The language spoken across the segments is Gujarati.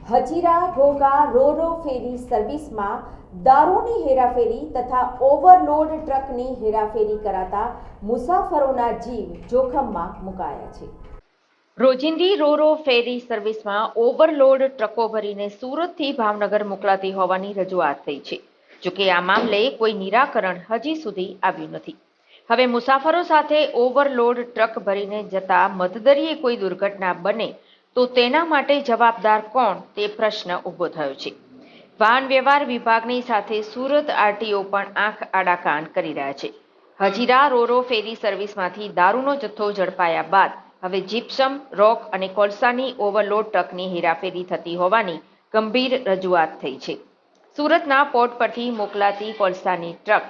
હજીરા ઘોઘા રોરો ફેરી સર્વિસમાં દારૂની હેરાફેરી તથા ઓવરલોડ ટ્રકની હેરાફેરી કરાતા મુસાફરોના જીવ જોખમમાં મુકાયા છે। રોજિંદી રોરો ફેરી સર્વિસમાં ઓવરલોડ ટ્રકો ભરીને સુરતથી ભાવનગર મોકલાતી હોવાની રજૂઆત થઈ છે। જોકે આ મામલે કોઈ નિરાકરણ હજી સુધી આવ્યું નથી। હવે મુસાફરો સાથે ઓવરલોડ ટ્રક ભરીને જતા મધદરિયે કોઈ દુર્ઘટના બને તો તેના માટે જવાબદાર કોણ તે પ્રશ્ન ઊભો થયો છે। વાહન વ્યવહાર વિભાગની સાથે સુરત આરટીઓ પણ આંખ આડા કાન કરી રહ્યા છે। હજીરા રોરો ફેરી સર્વિસમાંથી દારૂનો જથ્થો ઝડપાયા બાદ હવે જીપ્સમ રોક અને કોલસાની ઓવરલોડ ટ્રકની હેરાફેરી થતી હોવાની ગંભીર રજૂઆત થઈ છે। સુરતના પોર્ટ પરથી મોકલાતી કોલસાની ટ્રક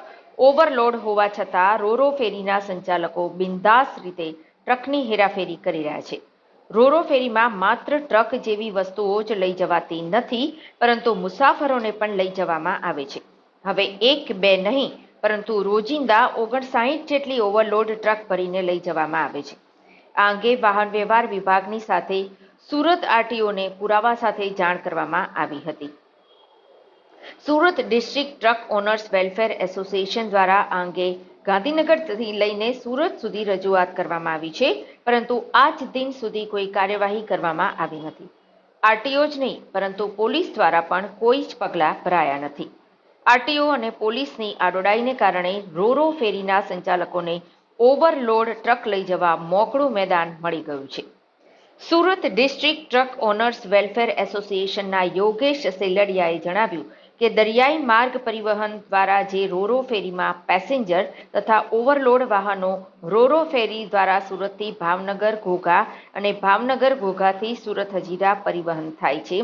ઓવરલોડ હોવા છતાં રોરો ફેરીના સંચાલકો બિંદાસ રીતે ટ્રકની હેરાફેરી કરી રહ્યા છે। રોરો ફેરીમાં માત્ર ટ્રક જેવી વસ્તુઓ જ લઈ જવાતી નથી, પરંતુ મુસાફરોને પણ લઈ જવામાં આવે છે। હવે એક બે નહીં, પરંતુ રોજિંદા 59 જેટલી ઓવરલોડ ટ્રક ભરીને લઈ જવામાં આવે છે। આ અંગે વાહન વ્યવહાર વિભાગની સાથે સુરત આરટીઓને પુરાવા સાથે જાણ કરવામાં આવી હતી। Surat district truck owners welfare association દ્વારા આ અંગે ગાંધીનગરથી લઈને સુરત સુધી રજૂઆત કરવામાં આવી છે, પરંતુ આજ દિન સુધી કોઈ કાર્યવાહી કરવામાં આવી નથી। આરટીઓ જ નહીં, પરંતુ પોલીસ દ્વારા પણ કોઈ જ પગલાં ભરાયા નથી। આરટીઓ અને પોલીસની આડોડાઈને કારણે રોરો ફેરીના સંચાલકોને ઓવરલોડ ટ્રક લઈ જવા મોકળું મેદાન મળી ગયું છે। Surat district truck owners welfare એસોસિએશનના યોગેશ સેલડિયાએ જણાવ્યું કે દરિયાઈ માર્ગ પરિવહન દ્વારા જે રોરો ફેરીમાં પેસેન્જર તથા ઓવરલોડ વાહનો રોરો ફેરી દ્વારા સુરતથી ભાવનગર ઘોઘા અને ભાવનગર ઘોઘાથી સુરત હજીરા પરિવહન થાય છે,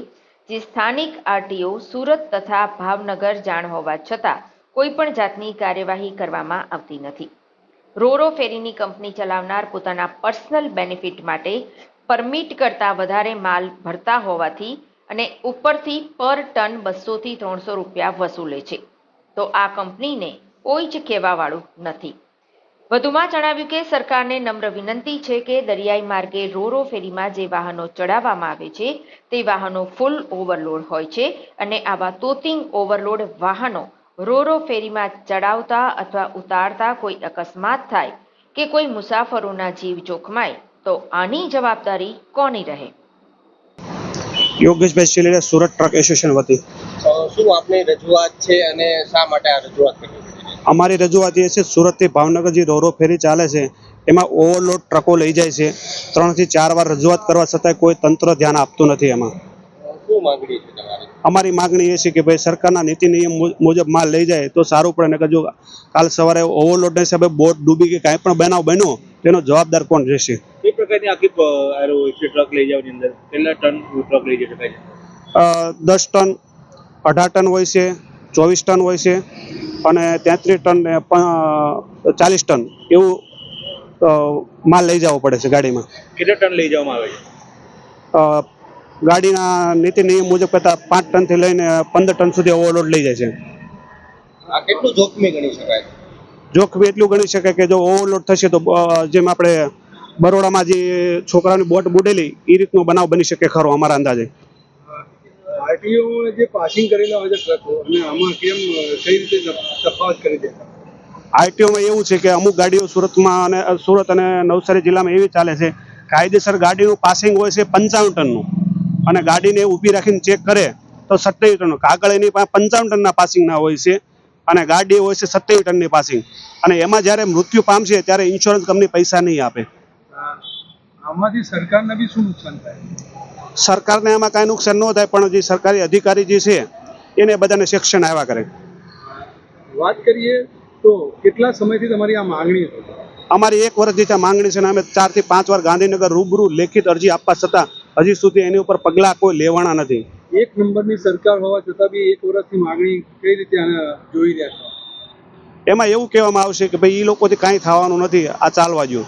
જે સ્થાનિક આરટીઓ સુરત તથા ભાવનગર જાણ હોવા છતાં કોઈ પણ જાતની કાર્યવાહી કરવામાં આવતી નથી। રોરો ફેરીની કંપની ચલાવનાર પોતાના પર્સનલ બેનિફિટ માટે પરમિટ કરતાં વધારે માલ ભરતા હોવાથી અને ઉપરથી પર ટન 200 થી 300 રૂપિયા વસૂલે છે, તો આ કંપનીને કોઈ જ કહેવાવાળું નથી। વધુમાં જણાવ્યું કે સરકારને નમ્ર વિનંતી છે કે દરિયાઈ માર્ગે રોરો ફેરીમાં જે વાહનો ચડાવવામાં આવે છે તે વાહનો ફૂલ ઓવરલોડ હોય છે, અને આવા તોતિંગ ઓવરલોડ વાહનો રોરો ફેરીમાં ચડાવતા અથવા ઉતારતા કોઈ અકસ્માત થાય કે કોઈ મુસાફરોના જીવ જોખમાય તો આની જવાબદારી કોની રહે? યોગેશભાઈ સેલડિયા, સુરત ટ્રક એસોસિએશન વતી। શું આપની રજૂઆત છે અને શા માટે આ રજૂઆત કરી? અમારી રજૂઆત એ છે, સુરતથી ભાવનગર જે રોરો ફેરી ચાલે છે એમાં ઓવરલોડ ટ્રકો લઈ જાય છે। 3 થી 4 વાર રજૂઆત કરવા છતાંય કોઈ તંત્ર ધ્યાન આપતું નથી। એમાં શું માંગણી છે તમારી? અમારી માગણી એ છે કે ભાઈ સરકારના નીતિ નિયમ મુજબ માલ લઈ જાય તો સારું પડે, ને જો કાલ સવારે ઓવરલોડના હિસાબે બોટ ડૂબી કે કાંઈ પણ બનાવ બન્યો તેનો જવાબદાર કોણ રહેશે? કઈ પ્રકારની આખી ટ્રક લઈ જવાની અંદર કેટલા ટન ટ્રક લઈ જઈ શકાય છે? 10 ટન, 18 ટન હોય છે, 24 ટન હોય છે, અને 33 ટન ને 40 ટન એવું માલ લઈ જવો પડે છે ગાડીમાં। કેટલા ટન લઈ જવામાં આવે છે? ગાડીના નીતિ નિયમ મુજબ કરતાં 5 ટનથી લઈને 15 ટન સુધી ઓવરલોડ લઈ જાય છે। આ કેટલું જોખમી ગણી શકાય? જોખમી એટલું ગણી શકાય કે જો ઓવરલોડ થશે તો જેમ આપણે બરોડામાં જે છોકરાની બોટ બુડેલી એ રીતનો બનાવ બની શકે ખરો અમારા અંદાજે। આરટીઓ જે પાસિંગ કરેલા હોય છે ટ્રકો, અને આમાં કેમ કઈ રીતે તફાવત કરી દેતા? આરટીઓમાં એવું છે કે અમુક ગાડીઓ સુરતમાં અને સુરત અને નવસારી જિલ્લામાં એવી ચાલે છે, કાયદેસર ગાડીનું પાસિંગ હોય છે 55 ટનનું, અને ગાડીને ઊભી રાખીને ચેક કરે તો 27 ટનનું। કાગળ એની પાસે 55 ટનના પાસિંગના હોય છે અને ગાડી હોય છે 27 ટનની પાસિંગ, અને એમાં જ્યારે મૃત્યુ પામશે ત્યારે ઇન્સ્યોરન્સ કંપની પૈસા નહીં આપે। આમાંથી સરકારને બી શું નુકસાન થાય? સરકારને આમાં કાંઈ નુકસાન ન થાય, પણ જે સરકારી અધિકારી જે છે એને બધાને સેક્શન આવ્યા કરે। વાત કરીએ તો કેટલા સમયથી તમારી આ માંગણી હતી? અમારી 1 વર્ષથી આ માંગણી છે, અને અમે 4 થી 5 વાર ગાંધીનગર રૂબરૂ લેખિત અરજી આપવા છતાં હજી સુધી એની ઉપર પગલાં કોઈ લેવાના નથી। 1 નંબરની સરકાર હોવા છતાં બી 1 વર્ષથી માંગણી કઈ રીતે જોઈ રહ્યા છો? એમાં એવું કહેવામાં આવશે કે ભાઈ એ લોકોથી કાંઈ થવાનું નથી, આ ચાલવા દો।